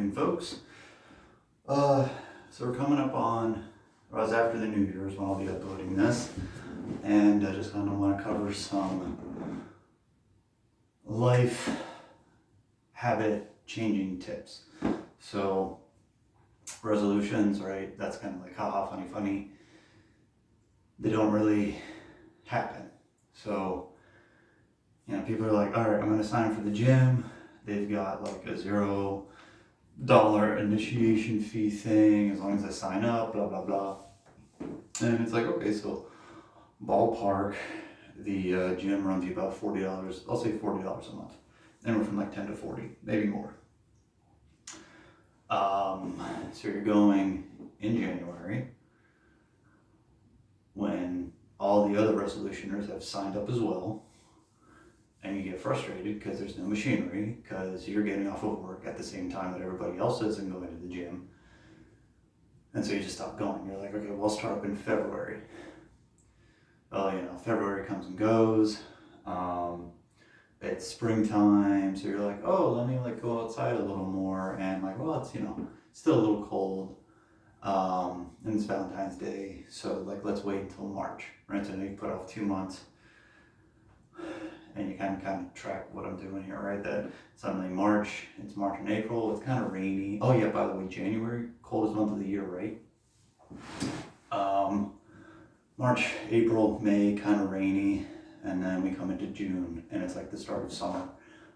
afternoon, folks. So we're coming up on, or it's after the New Year's when I'll be uploading this, and I just kind of want to cover some life habit changing tips. So resolutions, right? That's kind of like haha, funny, funny. They don't really happen. So, people are like, all right, I'm going to sign up for the gym. They've got like a $0 initiation fee thing as long as I sign up, blah, blah, blah. And it's like, okay, so ballpark, the gym runs you about $40, I'll say $40 a month. Anywhere from like 10 to 40, maybe more. So you're going in January when all the other resolutioners have signed up as well, and you get frustrated because there's no machinery, because you're getting off of work at the same time that everybody else is and going to the gym. And so you just stop going. You're like, okay, well, I'll start up in February. Well, February comes and goes. It's springtime, so you're like, oh, let me go outside a little more, and well, it's still a little cold, and it's Valentine's Day, so let's wait until March, right? So you put off 2 months, and you kind of track what I'm doing here, right? That suddenly it's March and April, it's kind of rainy. Oh yeah, by the way, January, coldest month of the year, right? March, April, May, kind of rainy. And then we come into June, and it's like the start of summer.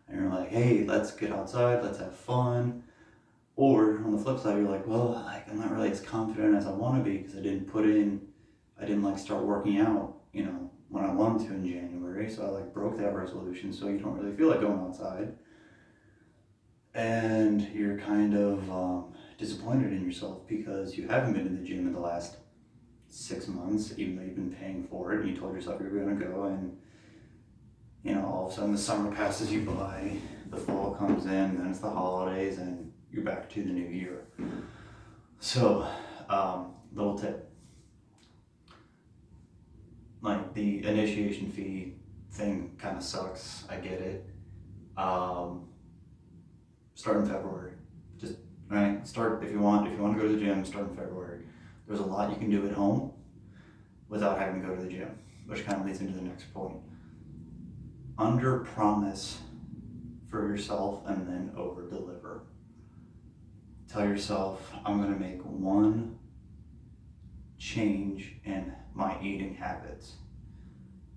And you're like, hey, let's get outside, let's have fun. Or on the flip side, you're like, well, I'm not really as confident as I want to be because I didn't start working out, when I wanted to in January. So I broke that resolution, so you don't really feel like going outside. And you're kind of disappointed in yourself because you haven't been in the gym in the last 6 months, even though you've been paying for it, and you told yourself you were going to go, and all of a sudden the summer passes you by, the fall comes in, then it's the holidays, and you're back to the new year. So, little tip, the initiation fee thing kind of sucks. I get it. Start in February. Just start if you want to go to the gym. Start in February. There's a lot you can do at home without having to go to the gym, which kind of leads into the next point. Under promise for yourself and then over deliver. Tell yourself, I'm going to make one change in my eating habits.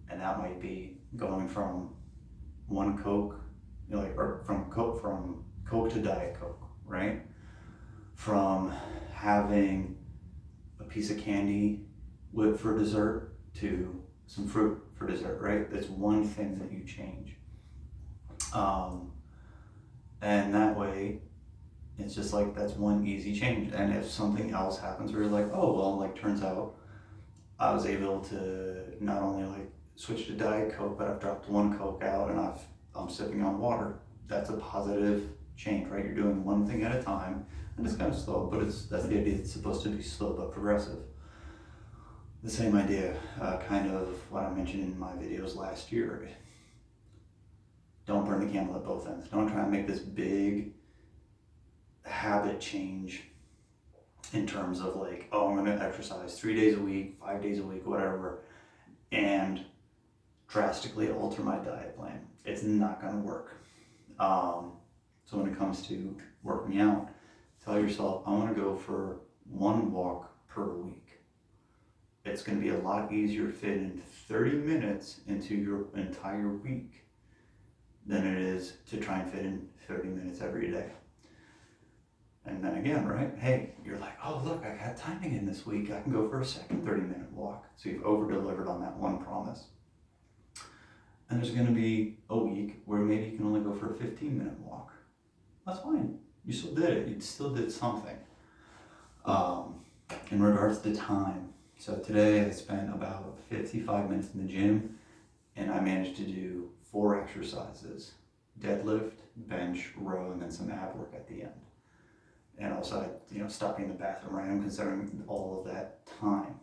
And that might be going from one Coke, or from Coke to Diet Coke, right? From having a piece of candy for dessert to some fruit for dessert, right? That's one thing that you change. And that way, it's just that's one easy change. And if something else happens where you're like, oh, well, turns out I was able to not only switch to Diet Coke, but I've dropped one Coke out and I'm sipping on water. That's a positive change, right? You're doing one thing at a time, and it's kind of slow, but that's the idea. It's supposed to be slow but progressive. The same idea, kind of what I mentioned in my videos last year. Don't burn the candle at both ends. Don't try and make this big habit change in terms of oh, I'm going to exercise 3 days a week, 5 days a week, whatever, and drastically alter my diet plan. It's not going to work. So when it comes to working out, tell yourself, I want to go for one walk per week. It's going to be a lot easier to fit in 30 minutes into your entire week than it is to try and fit in 30 minutes every day. And then again, right? Hey, you're like, oh, look, I got timing in this week. I can go for a second 30-minute walk. So you've over-delivered on that one promise. And there's going to be a week where maybe you can only go for a 15-minute walk. That's fine. You still did it. You still did something. In regards to time, so today I spent about 55 minutes in the gym, and I managed to do 4 exercises: deadlift, bench, row, and then some ab work at the end. And also, stopping in the bathroom, right? I'm considering all of that time.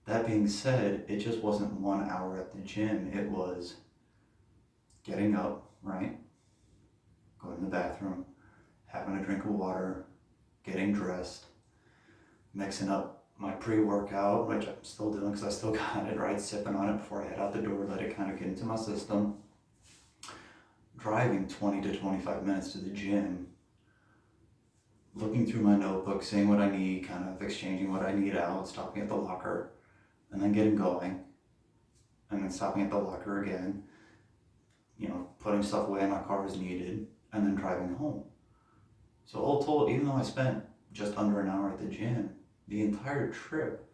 That being said, it just wasn't 1 hour at the gym. It was getting up, right? Going to the bathroom, having a drink of water, getting dressed, mixing up my pre-workout, which I'm still doing because I still got it, right? Sipping on it before I head out the door, let it kind of get into my system. Driving 20 to 25 minutes to the gym, looking through my notebook, seeing what I need, kind of exchanging what I need out, stopping at the locker, and then getting going, and then stopping at the locker again, putting stuff away in my car as needed, and then driving home. So all told, even though I spent just under an hour at the gym, the entire trip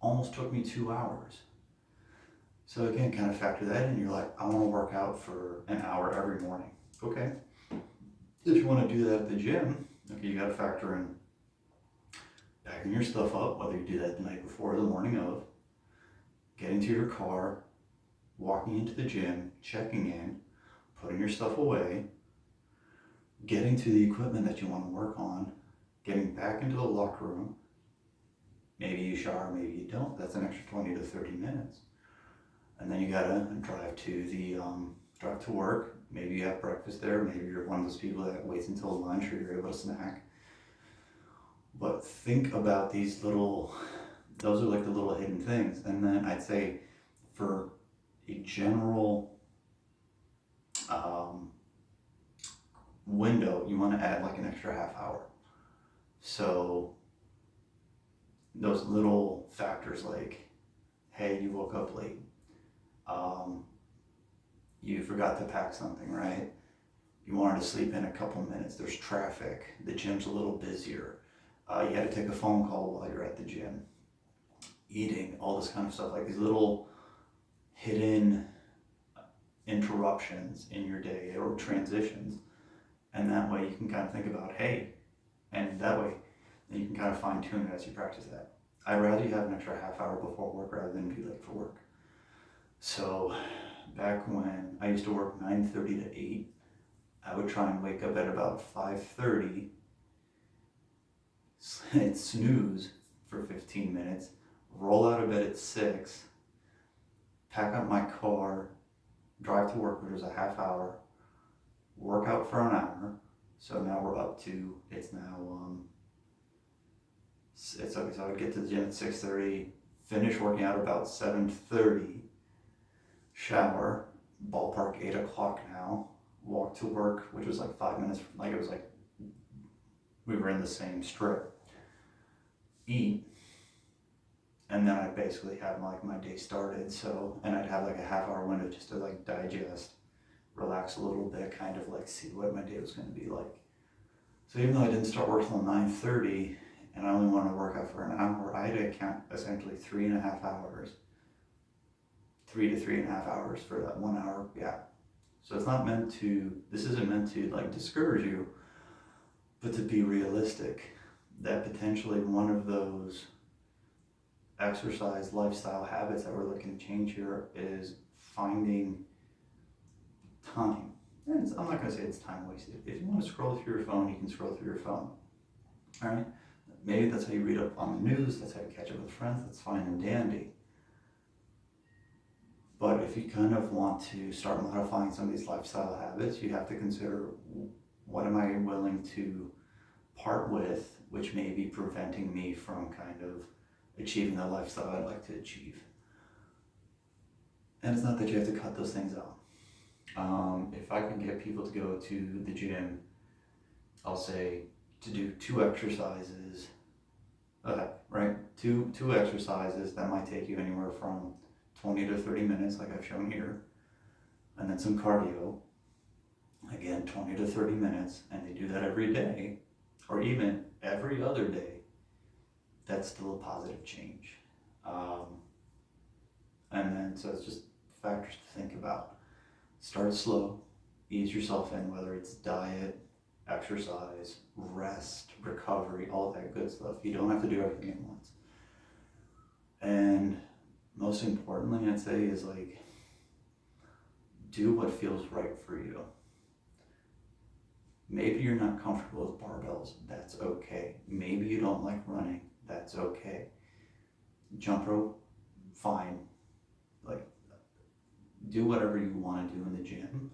almost took me 2 hours. So again, kind of factor that in. You're like, I want to work out for an hour every morning. Okay. If you want to do that at the gym, okay, you got to factor in packing your stuff up, whether you do that the night before or the morning of, getting to your car, walking into the gym, checking in, putting your stuff away, getting to the equipment that you want to work on, getting back into the locker room. Maybe you shower, maybe you don't. That's an extra 20 to 30 minutes. And then you gotta drive to work. Maybe you have breakfast there. Maybe you're one of those people that waits until lunch or you're able to snack. But think about those are like the little hidden things. And then I'd say for a general window, you want to add like an extra half hour. So those little factors like, hey, you woke up late. You forgot to pack something, right? You wanted to sleep in a couple minutes. There's traffic. The gym's a little busier. You had to take a phone call while you're at the gym. Eating, all this kind of stuff, like these little hidden interruptions in your day or transitions. And that way you can kind of think about, hey, and that way you can kind of fine tune it as you practice that. I'd rather you have an extra half hour before work rather than be late for work. So back when I used to work 9:30 to 8, I would try and wake up at about 5:30, snooze for 15 minutes, roll out of bed at 6, pack up my car, drive to work, which was a half hour, work out for an hour. So now we're up to, it's okay, so I would get to the gym at 6:30, finish working out about 7:30, shower, ballpark 8 o'clock now, walk to work, which was like 5 minutes, like it was like we were in the same strip, eat, and then I basically have like my day started. So, and I'd have like a half hour window just to like digest, relax a little bit, kind of like see what my day was going to be like. So even though I didn't start work till 9:30 and I only wanted to work out for an hour, I had to count essentially 3.5 hours. 3 to 3.5 hours for that 1 hour gap. So this isn't meant to like discourage you, but to be realistic that potentially one of those exercise lifestyle habits that we're looking to change here is finding time. And I'm not going to say it's time wasted. If you want to scroll through your phone, you can scroll through your phone. All right? Maybe that's how you read up on the news, that's how you catch up with friends, that's fine and dandy. But if you kind of want to start modifying some of these lifestyle habits, you have to consider, what am I willing to part with, which may be preventing me from kind of achieving the lifestyle I'd like to achieve. And it's not that you have to cut those things out. If I can get people to go to the gym, I'll say to do 2 exercises, right? Two exercises that might take you anywhere from 20 to 30 minutes, like I've shown here, and then some cardio, again, 20 to 30 minutes, and they do that every day, or even every other day, that's still a positive change. And then, so it's just factors to think about. Start slow, ease yourself in, whether it's diet, exercise, rest, recovery, all that good stuff. You don't have to do everything at once. And most importantly, I'd say, is like, do what feels right for you. Maybe you're not comfortable with barbells, that's okay. Maybe you don't like running, that's okay. Jump rope, fine. Like, do whatever you want to do in the gym.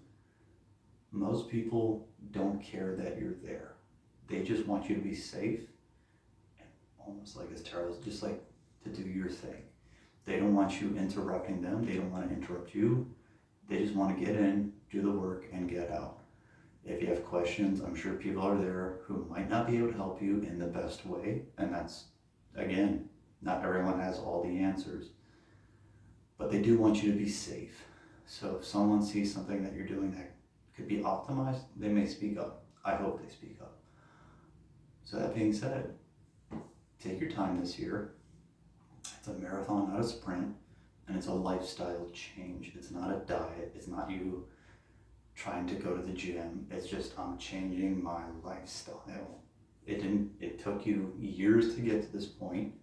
Most people don't care that you're there. They just want you to be safe, and almost like it's terrible, just like to do your thing. They don't want you interrupting them. They don't want to interrupt you. They just want to get in, do the work, and get out. If you have questions, I'm sure people are there who might not be able to help you in the best way. And that's, again, not everyone has all the answers. But they do want you to be safe. So if someone sees something that you're doing that could be optimized, they may speak up. I hope they speak up. So that being said, take your time this year. It's a marathon, not a sprint, and it's a lifestyle change. It's not a diet. It's not you trying to go to the gym. It's just I'm changing my lifestyle. It took you years to get to this point.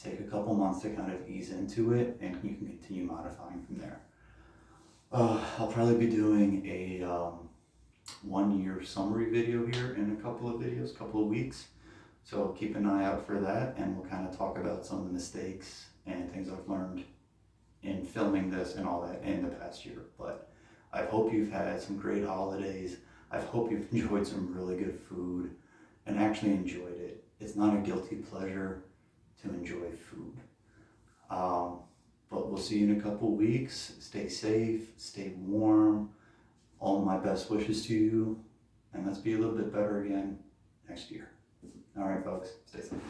Take a couple months to kind of ease into it, and you can continue modifying from there. I'll probably be doing a 1 year summary video here in a couple of weeks. So keep an eye out for that, and we'll kind of talk about some of the mistakes and things I've learned in filming this and all that in the past year. But I hope you've had some great holidays. I hope you've enjoyed some really good food and actually enjoyed it. It's not a guilty pleasure to enjoy food. But we'll see you in a couple weeks. Stay safe, stay warm. All my best wishes to you, and let's be a little bit better again next year. All right, folks, stay safe.